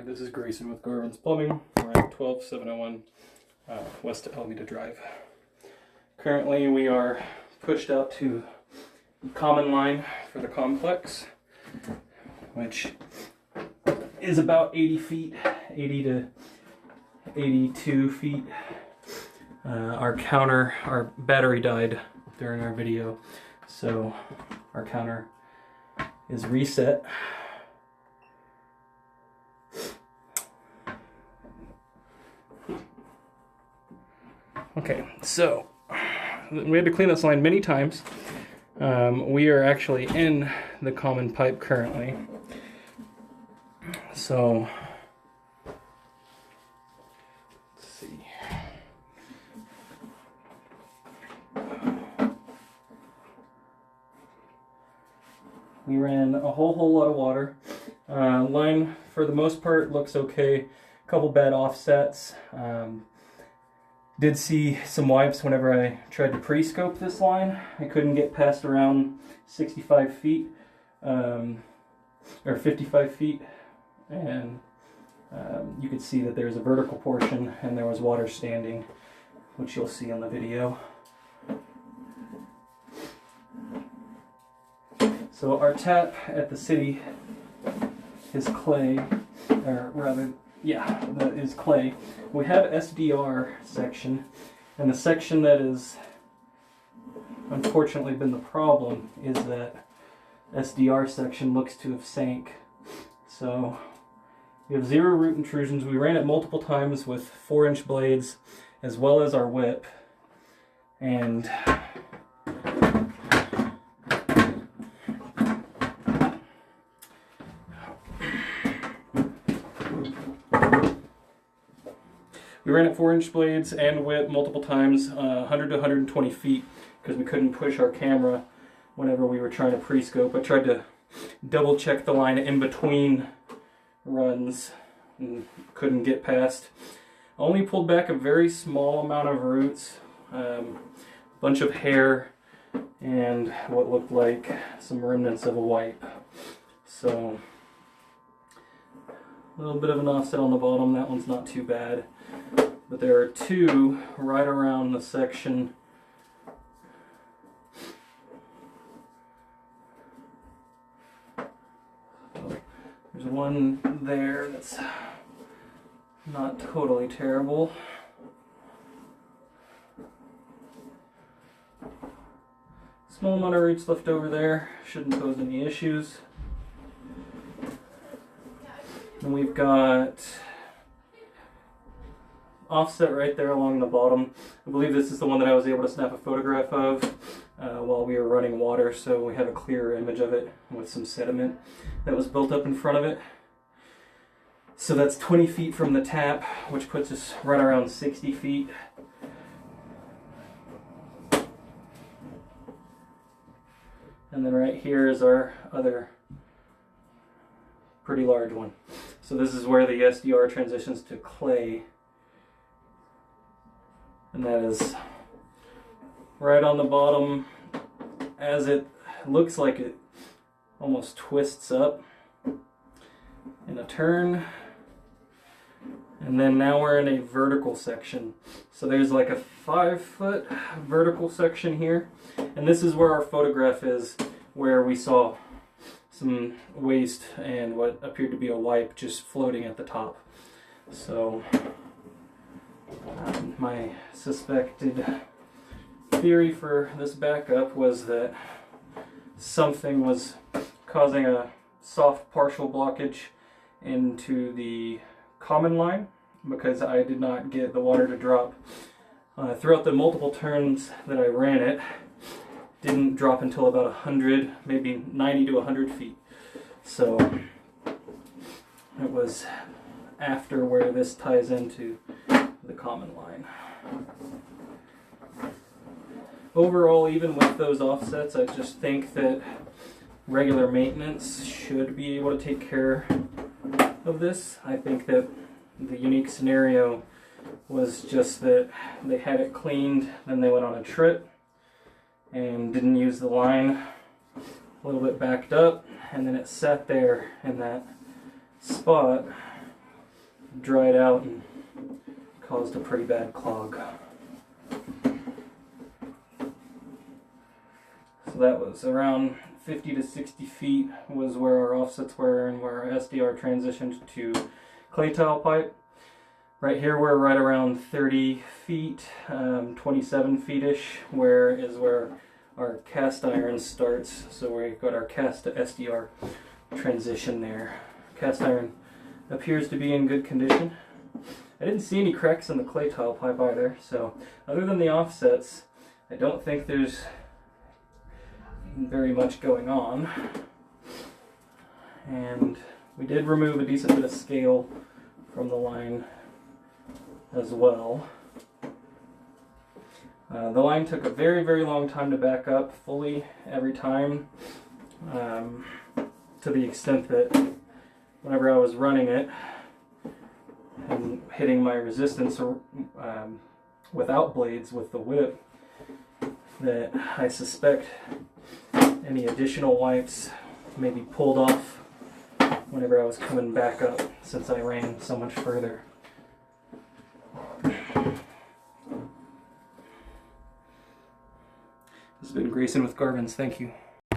This is Grayson with Garvin's Plumbing. We're at 12701 West Alameda Drive. Currently we are pushed out to the common line for the complex, which is about 80 feet, 80 to 82 feet. Our battery died during our video, so our counter is reset. Okay, so we had to clean this line many times. We are actually in the common pipe currently. So, let's see. We ran a whole lot of water. Line, for the most part, looks okay. A couple bad offsets. Did see some wipes whenever I tried to pre-scope this line. I couldn't get past around 65 feet, or 55 feet, and you could see that there's a vertical portion and there was water standing, which you'll see in the video. So our tap at the city is clay, or rather, yeah, that is clay. We have SDR section, and the section that has unfortunately been the problem is that SDR section looks to have sank. So we have 0 root intrusions. We ran it multiple times with 4-inch blades as well as our whip, and we ran at 4-inch blades and whip multiple times, 100 to 120 feet, because we couldn't push our camera whenever we were trying to pre-scope. I tried to double check the line in between runs and couldn't get past. Only pulled back a very small amount of roots, a bunch of hair, and what looked like some remnants of a wipe. So, a little bit of an offset on the bottom. That one's not too bad. But there are 2 right around the section. There's one there that's not totally terrible. Small amount of roots left over there. Shouldn't pose any issues. And we've got offset right there along the bottom. I believe this is the one that I was able to snap a photograph of while we were running water, so we have a clearer image of it with some sediment that was built up in front of it. So that's 20 feet from the tap, which puts us right around 60 feet. And then right here is our other pretty large one. So this is where the SDR transitions to clay. And that is right on the bottom, as it looks like it almost twists up in a turn. And then now we're in a vertical section. So there's like a 5-foot vertical section here. And this is where our photograph is, where we saw some waste and what appeared to be a wipe just floating at the top. So my suspected theory for this backup was that something was causing a soft partial blockage into the common line, because I did not get the water to drop. Throughout the multiple turns that I ran it, didn't drop until about 100, maybe 90 to 100 feet. So it was after where this ties into the common line. Overall, even with those offsets, I just think that regular maintenance should be able to take care of this. I think that the unique scenario was just that they had it cleaned, then they went on a trip and didn't use the line, a little bit backed up, and then it sat there in that spot dried out and caused a pretty bad clog. So that was around 50 to 60 feet was where our offsets were and where our SDR transitioned to clay tile pipe. Right here we're right around 30 feet, 27 feet-ish, where our cast iron starts. So we've got our cast to SDR transition there. Cast iron appears to be in good condition. I didn't see any cracks in the clay tile pipe either, so other than the offsets, I don't think there's very much going on. And we did remove a decent bit of scale from the line as well. The line took a very, very long time to back up fully every time, to the extent that whenever I was running it and hitting my resistance without blades with the whip, that I suspect any additional wipes may be pulled off whenever I was coming back up, since I ran so much further. This has been Grayson with Garvin's. Thank you.